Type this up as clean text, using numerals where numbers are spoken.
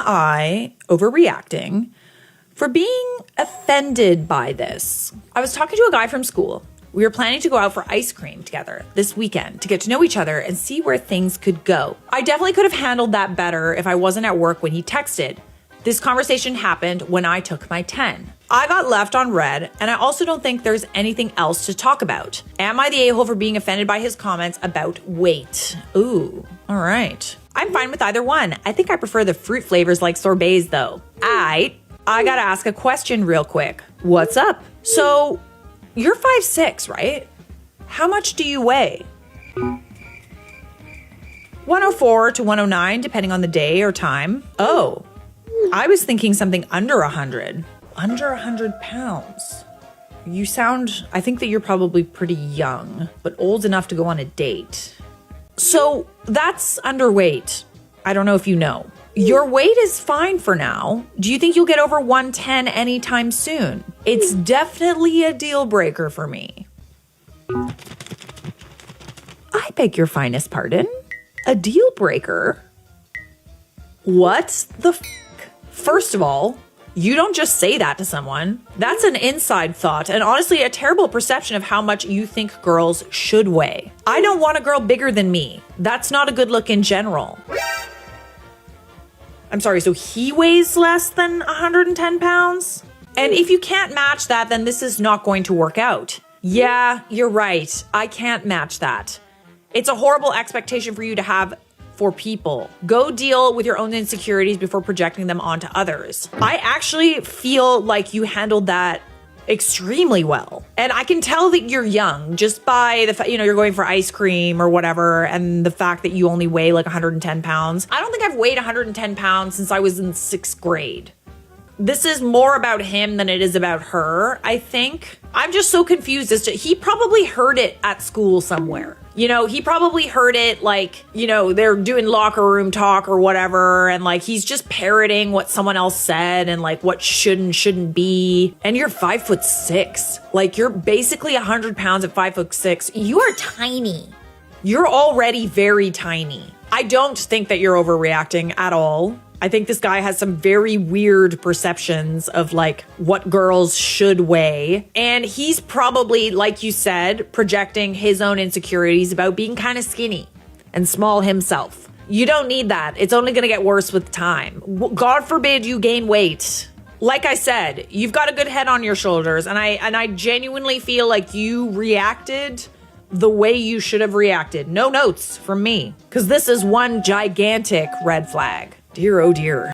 I overreacting for being offended by this? I was talking to a guy from school. We were planning to go out for ice cream together this weekend to get to know each other and see where things could go. I definitely could have handled that better if I wasn't at work when he texted. This conversation happened when I took my 10. I got left on red, and I also don't think there's anything else to talk about. Am I the a-hole for being offended by his comments about weight? Ooh, all right. I'm fine with either one. I think I prefer the fruit flavors like sorbets though. I gotta ask a question real quick. What's up? So, you're 5'6", right? How much do you weigh? 104 to 109, depending on the day or time. Oh, I was thinking something under 100. Under 100 pounds. I think that you're probably pretty young, but old enough to go on a date. So that's underweight. I don't know if you know. Your weight is fine for now. Do you think you'll get over 110 anytime soon? It's definitely a deal breaker for me. I beg your finest pardon? A deal breaker? What the f***? First of all, you don't just say that to someone. That's an inside thought and honestly a terrible perception of how much you think girls should weigh. I don't want a girl bigger than me. That's not a good look in general. I'm sorry, so he weighs less than 110 pounds? And if you can't match that, then this is not going to work out. Yeah, you're right. I can't match that. It's a horrible expectation for you to have for people. Go deal with your own insecurities before projecting them onto others. I actually feel like you handled that extremely well. And I can tell that you're young just by the fact, you're going for ice cream or whatever, and the fact that you only weigh like 110 pounds. I don't think I've weighed 110 pounds since I was in 6th grade. This is more about him than it is about her, I think. I'm just so confused as to, he probably heard it at school somewhere. He probably heard it like, they're doing locker room talk or whatever. And like, he's just parroting what someone else said and like what should and shouldn't be. And you're 5'6". Like you're basically 100 pounds at 5'6". You are tiny. You're already very tiny. I don't think that you're overreacting at all. I think this guy has some very weird perceptions of like what girls should weigh. And he's probably, like you said, projecting his own insecurities about being kind of skinny and small himself. You don't need that. It's only going to get worse with time. God forbid you gain weight. Like I said, you've got a good head on your shoulders. And I genuinely feel like you reacted the way you should have reacted. No notes from me, because this is one gigantic red flag. Dear, oh dear.